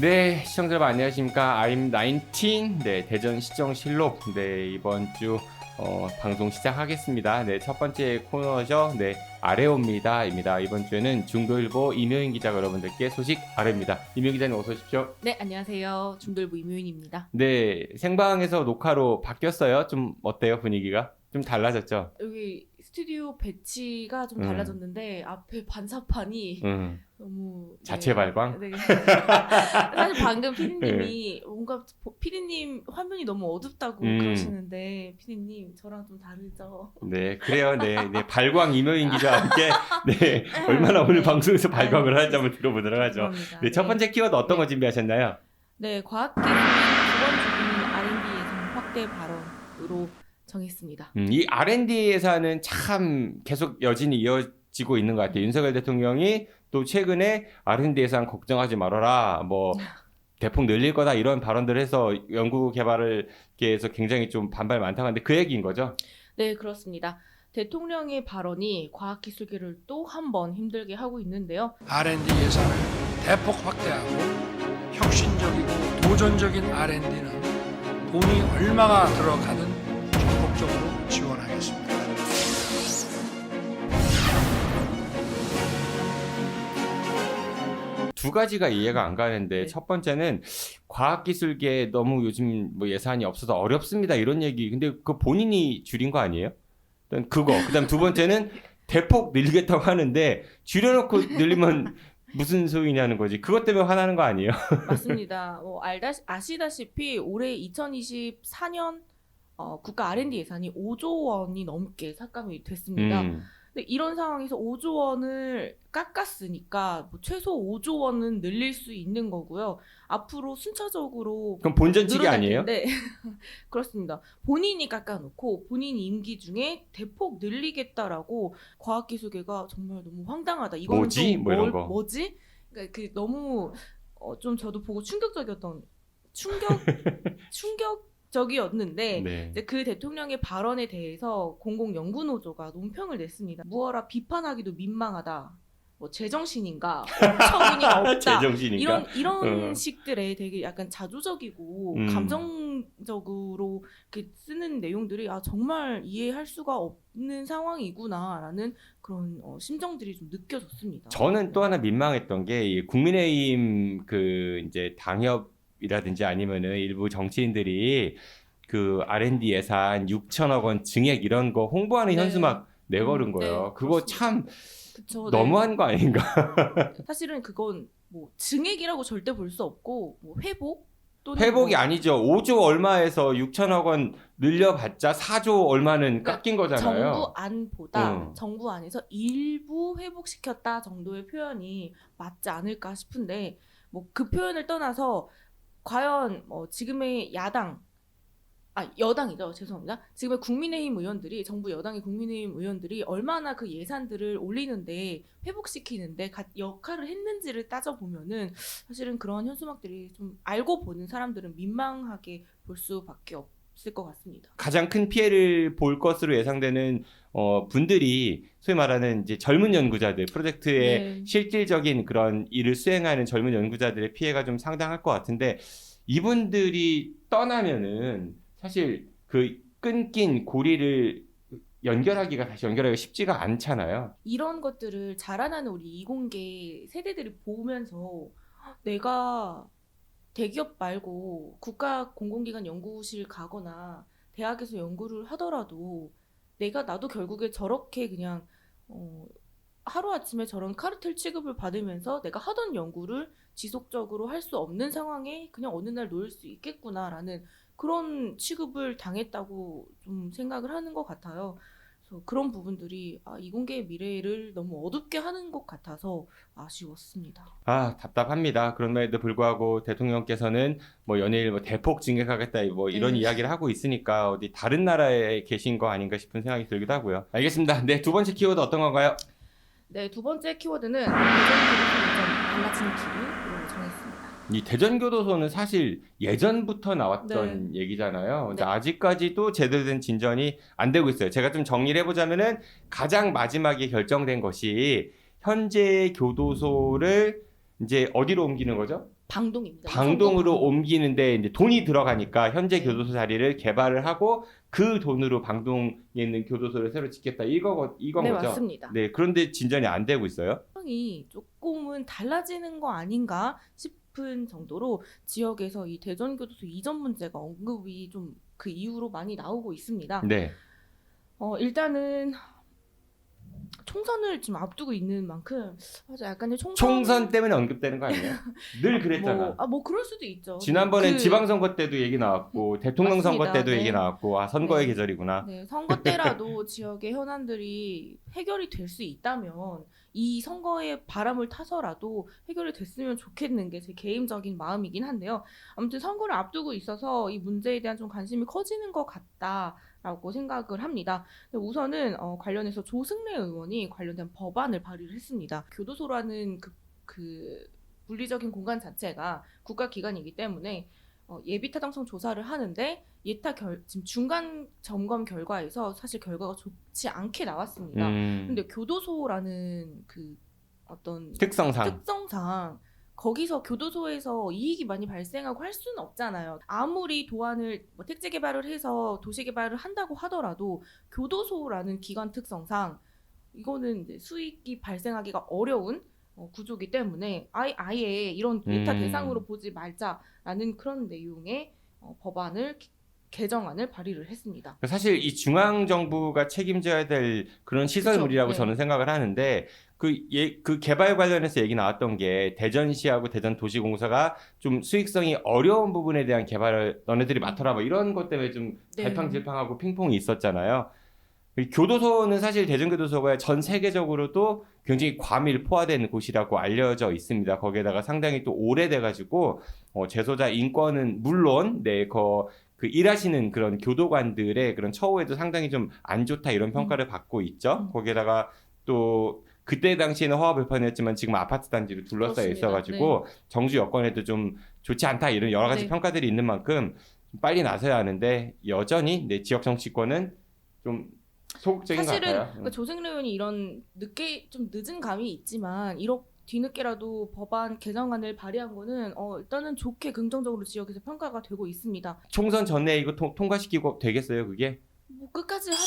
네, 시청자 여러분 안녕하십니까? I'm 19. 네, 대전 시정실록. 네, 이번 주 방송 시작하겠습니다. 네, 첫 번째 코너죠. 네, 아래옵니다입니다. 이번 주에는 중도일보 임효인 기자가 여러분들께 소식 아래입니다. 임효인 기자님 어서 오십시오. 네, 안녕하세요. 중도일보 임효인입니다. 네, 생방에서 녹화로 바뀌었어요. 좀 어때요, 분위기가? 좀 달라졌죠? 여기 스튜디오 배치가 좀 달라졌는데 앞에 반사판이 너무 자체 발광? 네. 사실 방금 피디님이 뭔가 피디님 화면이 너무 어둡다고 그러시는데 피디님 저랑 좀 다르죠? 네, 그래요. 네, 발광 임효인 기자와 함께 네, 얼마나 오늘 방송에서 발광을 하는지 한번 들어보도록 하죠. 네, 첫 번째 키워드 어떤 거 준비하셨나요? 네, 과학기술의 두번 주기는 R&D 예산 확대 발언으로 정했습니다. 이 R&D 예산은 참 계속 여진이 이어지고 있는 것 같아요. 윤석열 대통령이 또 최근에 R&D 예산 걱정하지 말아라, 뭐 대폭 늘릴 거다 이런 발언들을 해서 연구 개발을 해서 굉장히 좀 반발 많다고 하는데 그 얘기인 거죠? 네, 그렇습니다. 대통령의 발언이 과학기술계를 또 한 번 힘들게 하고 있는데요. R&D 예산을 대폭 확대하고 혁신적이고 도전적인 R&D는 돈이 얼마가 들어가든 적극적으로 지원하겠습니다. 두 가지가 이해가 안 가는데 네. 첫 번째는 과학기술계 너무 요즘 뭐 예산이 없어서 어렵습니다 이런 얘기. 근데 그 본인이 줄인 거 아니에요? 일단 그거. 그다음 두 번째는 대폭 늘리겠다고 하는데 줄여놓고 늘리면 무슨 소용이냐는 거지. 그것 때문에 화나는 거 아니에요? 맞습니다. 아시다시피 올해 2024년 국가 R&D 예산이 5조 원이 넘게 삭감이 됐습니다. 근데 이런 상황에서 5조 원을 깎았으니까 뭐 최소 5조 원은 늘릴 수 있는 거고요. 앞으로 순차적으로 그럼 본전치기 아니에요? 네, 그렇습니다. 본인이 깎아놓고 본인 임기 중에 대폭 늘리겠다라고 과학기술계가 정말 너무 황당하다. 이건 뭐지? 또 뭐 이런 거. 뭐지? 그러니까 그 너무 좀 저도 보고 충격적이었는데 네. 이제 그 대통령의 발언에 대해서 공공연구노조가 논평을 냈습니다. 무어라 비판하기도 민망하다. 뭐 제정신인가? 어처구니가 없다. 제정신인가? 이런 식들의 되게 약간 자조적이고 감정적으로 이렇게 쓰는 내용들이 정말 이해할 수가 없는 상황이구나라는 그런 심정들이 좀 느껴졌습니다. 저는 또 하나 민망했던 게 이 국민의힘 그 이제 당협이라든지 아니면은 일부 정치인들이 그 R&D 예산 6천억 원 증액 이런 거 홍보하는 네. 현수막 내걸은 거예요. 네, 그거 그렇습니다. 참 그쵸, 너무한 거 아닌가? 사실은 그건 뭐 증액이라고 절대 볼 수 없고 뭐 회복 또는 회복이 뭐 아니죠. 5조 얼마에서 6천억 원 늘려봤자 4조 얼마는 그러니까 깎인 거잖아요. 정부 안보다 정부 안에서 일부 회복시켰다 정도의 표현이 맞지 않을까 싶은데 뭐 그 표현을 떠나서 과연 지금의 여당이죠. 죄송합니다. 지금의 국민의힘 의원들이 정부 여당의 국민의힘 의원들이 얼마나 그 예산들을 올리는데 회복시키는데 역할을 했는지를 따져보면은 사실은 그런 현수막들이 좀 알고 보는 사람들은 민망하게 볼 수밖에 없을 것 같습니다. 가장 큰 피해를 볼 것으로 예상되는 분들이 소위 말하는 이제 젊은 연구자들 프로젝트의 네. 실질적인 그런 일을 수행하는 젊은 연구자들의 피해가 좀 상당할 것 같은데 이분들이 떠나면은 사실 그 끊긴 고리를 다시 연결하기가 쉽지가 않잖아요. 이런 것들을 자라나는 우리 이공계 세대들이 보면서 내가 대기업 말고 국가 공공기관 연구실 가거나 대학에서 연구를 하더라도 나도 결국에 저렇게 그냥 하루아침에 저런 카르텔 취급을 받으면서 내가 하던 연구를 지속적으로 할 수 없는 상황에 그냥 어느 날 놓일 수 있겠구나라는 그런 취급을 당했다고 좀 생각을 하는 것 같아요. 그래서 그런 부분들이 이공계의 미래를 너무 어둡게 하는 것 같아서 아쉬웠습니다. 답답합니다. 그럼에도 불구하고 대통령께서는 뭐 연일 뭐 대폭 증액하겠다 뭐 이런 이야기를 하고 있으니까 어디 다른 나라에 계신 거 아닌가 싶은 생각이 들기도 하고요. 알겠습니다. 네, 두 번째 키워드 어떤 건가요? 네, 두 번째 키워드는 대전교도소 달라지는 길로 정했습니다. 이 대전교도소는 사실 예전부터 나왔던 얘기잖아요. 근데 네. 아직까지도 제대로 된 진전이 안 되고 있어요. 제가 좀 정리를 해보자면은 가장 마지막에 결정된 것이 현재 교도소를 이제 어디로 옮기는 거죠? 방동입니다. 방동으로 선거 방동. 옮기는데 이제 돈이 들어가니까 현재 네. 교도소 자리를 개발을 하고 그 돈으로 방동에 있는 교도소를 새로 짓겠다 이건 네, 거죠. 맞습니다. 네, 그런데 진전이 안 되고 있어요. 상황이 조금은 달라지는 거 아닌가 싶은 정도로 지역에서 이 대전교도소 이전 문제가 언급이 좀 그 이후로 많이 나오고 있습니다. 네. 일단은 총선을 지금 앞두고 있는 만큼 맞아 약간의 총선 때문에 언급되는 거 아니에요? 늘 그랬잖아. 뭐 그럴 수도 있죠. 지난번에 그- 지방선거 때도 얘기 나왔고 대통령 선거 맞습니다. 때도 네. 얘기 나왔고 선거의 네. 계절이구나. 네, 선거 때라도 지역의 현안들이 해결이 될 수 있다면 이 선거에 바람을 타서라도 해결이 됐으면 좋겠는 게 제 개인적인 마음이긴 한데요. 아무튼 선거를 앞두고 있어서 이 문제에 대한 좀 관심이 커지는 것 같다라고 생각을 합니다. 근데 우선은 관련해서 조승래 의원이 관련된 법안을 발의를 했습니다. 교도소라는 그 물리적인 공간 자체가 국가기관이기 때문에 예비 타당성 조사를 하는데 지금 중간 점검 결과에서 사실 결과가 좋지 않게 나왔습니다. 근데 교도소라는 그 어떤 특성상 거기서 교도소에서 이익이 많이 발생하고 할 수는 없잖아요. 아무리 도안을 택지 개발을 해서 도시 개발을 한다고 하더라도 교도소라는 기관 특성상 이거는 이제 수익이 발생하기가 어려운 구조기 때문에 아예 이런 예타 대상으로 보지 말자라는 그런 내용의 법안을 개정안을 발의를 했습니다. 사실 이 중앙 정부가 책임져야 될 그런 시설물이라고 그쵸, 네. 저는 생각을 하는데 그 개발 관련해서 얘기 나왔던 게 대전시하고 대전도시공사가 좀 수익성이 어려운 부분에 대한 개발을 너네들이 맡아라 뭐 이런 것 때문에 좀 네. 갈팡질팡하고 핑퐁이 있었잖아요. 이 교도소는 사실 대전교도소가 전 세계적으로도 굉장히 과밀포화된 곳이라고 알려져 있습니다. 거기에다가 상당히 또 오래돼가지고 재소자 인권은 물론 그 일하시는 그런 교도관들의 그런 처우에도 상당히 좀 안 좋다 이런 평가를 받고 있죠. 거기에다가 또 그때 당시에는 허허벌판이었지만 지금 아파트 단지로 둘러싸여 그렇습니다. 있어가지고 정주 여건에도 좀 좋지 않다 이런 여러 가지 네. 평가들이 있는 만큼 빨리 나서야 하는데 여전히 내 지역 정치권은 좀 소극적인 것 사실은 같아요. 그러니까 조승래 의원이 이런 좀 늦은 감이 있지만 뒤늦게라도 법안 개정안을 발의한 거는 일단은 좋게 긍정적으로 지역에서 평가가 되고 있습니다. 총선 전에 이거 통과시키고 되겠어요 그게? 뭐 끝까지 하다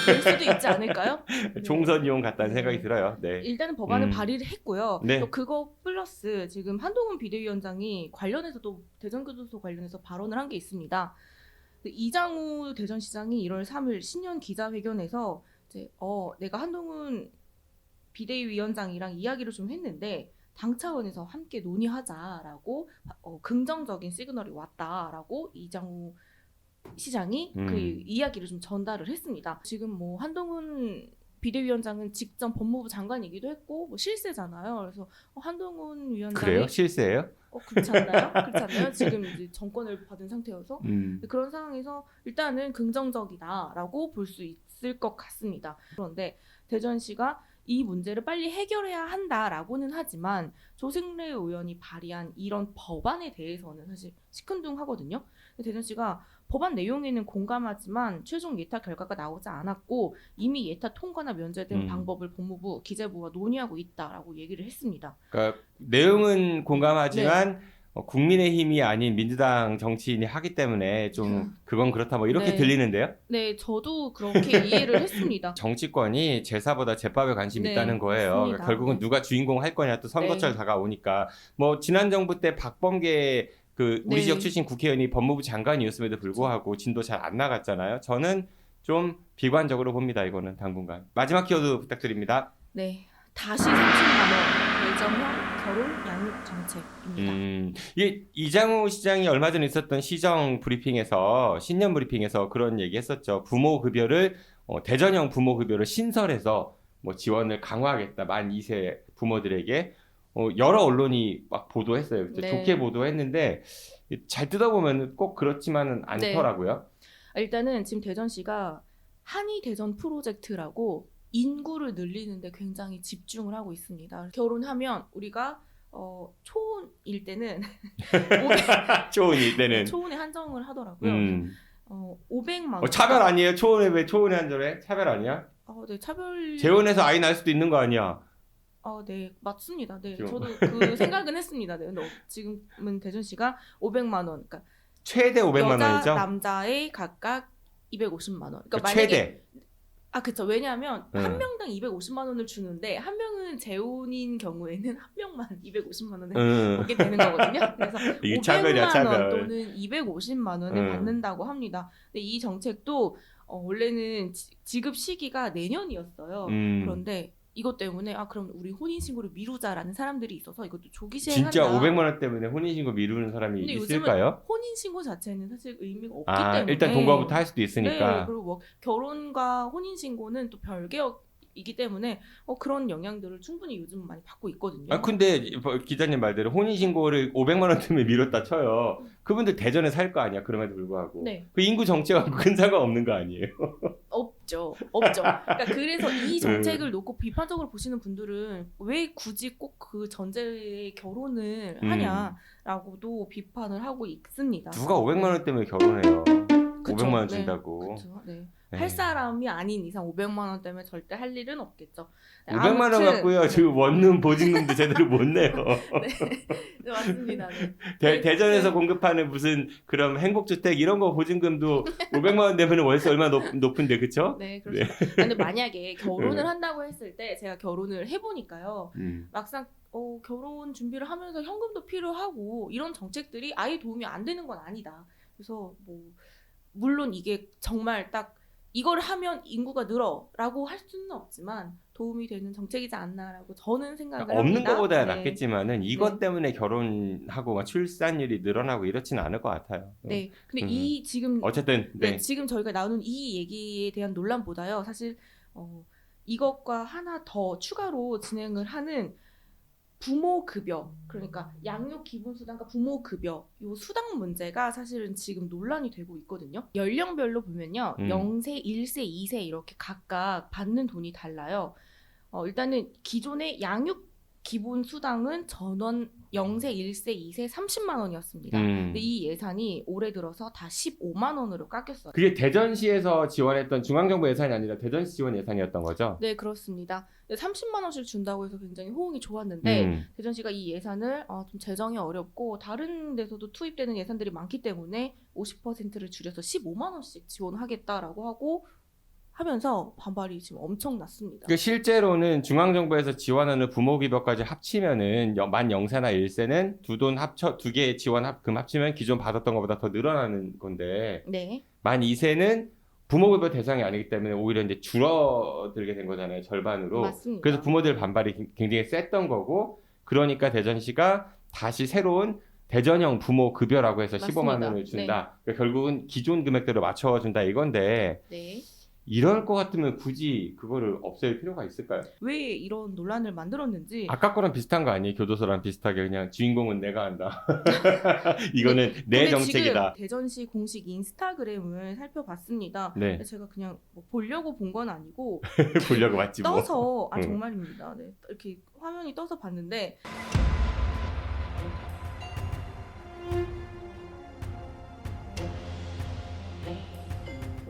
보면 될 수도 있지 않을까요? 네. 총선용 같다는 네. 생각이 들어요. 네. 일단은 법안을 발의를 했고요. 네. 또 그거 플러스 지금 한동훈 비대위원장이 관련해서도 대전교도소 관련해서 발언을 한 게 있습니다. 이장우 대전시장이 1월 3일 신년 기자회견에서 이제 내가 한동훈 비대위원장이랑 이야기를 좀 했는데 당 차원에서 함께 논의하자라고 긍정적인 시그널이 왔다라고 이장우 시장이 그 이야기를 좀 전달을 했습니다. 지금 뭐 한동훈 비대위원장은 직전 법무부 장관이기도 했고 뭐 실세잖아요. 그래서 한동훈 위원장이 그래요? 실세예요? 그렇지 않나요? 그렇지 않나요? 지금 이제 정권을 받은 상태여서 음. 그런 상황에서 일단은 긍정적이다라고 볼 수 있을 것 같습니다. 그런데 대전시가 이 문제를 빨리 해결해야 한다라고는 하지만 조승래 의원이 발의한 이런 법안에 대해서는 사실 시큰둥하거든요. 대전시가 법안 내용에는 공감하지만 최종 예타 결과가 나오지 않았고 이미 예타 통과나 면제된 방법을 법무부, 기재부와 논의하고 있다라고 얘기를 했습니다. 그러니까 내용은 공감하지만 국민의힘이 아닌 민주당 정치인이 하기 때문에 좀 그건 그렇다 뭐 이렇게 네. 들리는데요. 네, 저도 그렇게 이해를 했습니다. 정치권이 제사보다 제밥에 관심이 네, 있다는 거예요. 맞습니다. 그러니까 결국은 네. 누가 주인공 할 거냐 또 선거철 네. 다가오니까 뭐 지난 정부 때 박범계 우리 네. 지역 출신 국회의원이 법무부 장관이었음에도 불구하고 진도 잘 안 나갔잖아요. 저는 좀 비관적으로 봅니다. 이거는 당분간. 마지막 키워드 부탁드립니다. 네, 다시 30만원 예정형 결혼 양육 정책입니다. 이게 이장우 시장이 얼마 전에 있었던 시정 브리핑에서 신년 브리핑에서 그런 얘기했었죠. 부모 급여를 대전형 부모 급여를 신설해서 뭐 지원을 강화하겠다. 만 2세 부모들에게 여러 언론이 막 보도했어요. 네. 좋게 보도했는데 잘 뜯어보면 꼭 그렇지만은 않더라고요. 일단은 지금 대전시가 한의 대전 프로젝트라고 인구를 늘리는데 굉장히 집중을 하고 있습니다. 결혼하면 우리가 초혼일 때는 초혼일 때는 초혼에 한정을 하더라고요. 500만 원. 차별 아니에요? 초혼에 왜 초혼에 한절해? 차별 아니야? 네, 차별. 재혼해서 아이 낳을 수도 있는 거 아니야? 네, 맞습니다. 네, 지금. 저도 그 생각은 했습니다. 네, 근데 지금은 대전시가 500만 원, 그러니까 최대 500만 여자, 원이죠? 남자의 각각 250만 원. 그러니까 그 만약에 최대. 그렇죠. 왜냐하면 응. 한 명당 250만 원을 주는데 한 명은 재혼인 경우에는 한 명만 250만 원을 응. 받게 되는 거거든요. 그래서 이게 차별이야, 500만 차별. 원 또는 250만 원을 받는다고 합니다. 근데 이 정책도 원래는 지급 시기가 내년이었어요. 그런데 이것 때문에 그럼 우리 혼인신고를 미루자라는 사람들이 있어서 이것도 조기 시행한다. 진짜 500만 원 때문에 혼인신고 미루는 사람이 근데 있을까요? 혼인신고 자체는 사실 의미가 없기 때문에 일단 동거부터 할 수도 있으니까. 네, 그리고 뭐 결혼과 혼인신고는 또 별개이기 때문에 그런 영향들을 충분히 요즘 많이 받고 있거든요. 근데 기자님 말대로 혼인신고를 500만 원 때문에 미뤘다 쳐요. 그분들 대전에 살 거 아니야, 그럼에도 불구하고. 네. 그 인구 정책하고 큰 상관없는 거 아니에요? 없죠. 그러니까 그래서 이 정책을 놓고 비판적으로 보시는 분들은 왜 굳이 꼭 그 전제에 결혼을 하냐라고도 비판을 하고 있습니다. 누가 500만 원 때문에 결혼해요? 그쵸, 500만 원 네, 준다고. 그쵸, 네. 네. 할 사람이 아닌 이상 500만 원 때문에 절대 할 일은 없겠죠. 500만 원 갖고요. 지금 원룸 보증금도 제대로 못 내요. 네, 맞습니다. 네. 대전에서 공급하는 무슨 그런 행복주택 이런 거 보증금도 500만 원 내면 월세 얼마나 높은데, 그쵸? 네, 그렇죠. 근데 만약에 결혼을 한다고 했을 때 제가 결혼을 해보니까요. 막상 결혼 준비를 하면서 현금도 필요하고 이런 정책들이 아예 도움이 안 되는 건 아니다. 그래서 뭐 물론 이게 정말 딱 이걸 하면 인구가 늘어라고 할 수는 없지만 도움이 되는 정책이지 않나라고 저는 생각을 없는 합니다. 것보다 네. 낫겠지만은 이것 네. 때문에 결혼하고 막 출산율이 늘어나고 이렇지는 않을 것 같아요. 네. 근데 이 지금 어쨌든 네, 지금 저희가 나누는 이 얘기에 대한 논란보다요. 사실 이것과 하나 더 추가로 진행을 하는 부모 급여, 그러니까 양육 기본 수당과 부모 급여 요 수당 문제가 사실은 지금 논란이 되고 있거든요. 연령별로 보면요. 0세, 1세, 2세 이렇게 각각 받는 돈이 달라요. 일단은 기존의 양육 기본 수당은 전원 0세, 1세, 2세 30만 원이었습니다. 근데 이 예산이 올해 들어서 다 15만 원으로 깎였어요. 그게 대전시에서 지원했던 중앙정부 예산이 아니라 대전시 지원 예산이었던 거죠? 네, 그렇습니다. 30만 원씩 준다고 해서 굉장히 호응이 좋았는데 대전시가 이 예산을 좀 재정이 어렵고 다른 데서도 투입되는 예산들이 많기 때문에 50%를 줄여서 15만 원씩 지원하겠다라고 하면서 반발이 지금 엄청 났습니다. 그 실제로는 중앙정부에서 지원하는 부모급여까지 합치면은 만 0세나 1세는 두 개의 지원금 합치면 기존 받았던 것보다 더 늘어나는 건데 네. 만 2세는 부모급여 대상이 아니기 때문에 오히려 이제 줄어들게 된 거잖아요, 절반으로. 맞습니다. 그래서 부모들 반발이 굉장히 셌던 거고, 그러니까 대전시가 다시 새로운 대전형 부모급여라고 해서 맞습니다. 15만 원을 준다. 그러니까 결국은 기존 금액대로 맞춰준다 이건데 네. 이럴 것 같으면 굳이 그거를 없앨 필요가 있을까요? 왜 이런 논란을 만들었는지 아까 거랑 비슷한 거 아니에요? 교도소랑 비슷하게 그냥 주인공은 내가 한다. 이거는 내 근데 정책이다. 지금 대전시 공식 인스타그램을 살펴봤습니다. 네. 제가 그냥 뭐 보려고 본 건 아니고 보려고 왔지 뭐. 떠서 응. 정말입니다. 네. 이렇게 화면이 떠서 봤는데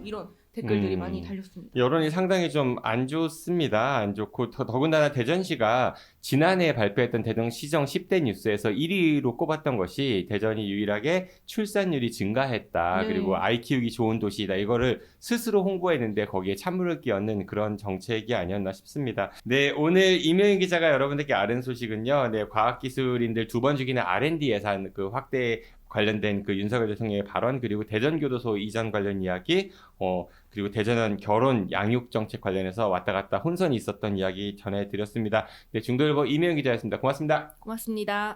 이런 댓글들이 많이 달렸습니다. 여론이 상당히 좀 안 좋습니다. 안 좋고 더군다나 대전시가 지난해 발표했던 대전시정 10대 뉴스에서 1위로 꼽았던 것이 대전이 유일하게 출산율이 증가했다. 네. 그리고 아이 키우기 좋은 도시다. 이거를 스스로 홍보했는데 거기에 찬물을 끼얹는 그런 정책이 아니었나 싶습니다. 네, 오늘 이명희 기자가 여러분들께 아는 소식은요. 네, 과학기술인들 2번 주기는 R&D 예산 그 확대 관련된 그 윤석열 대통령의 발언, 그리고 대전교도소 이전 관련 이야기, 그리고 대전은 결혼 양육 정책 관련해서 왔다 갔다 혼선이 있었던 이야기 전해드렸습니다. 네, 중도일보 이명희 기자였습니다. 고맙습니다. 고맙습니다.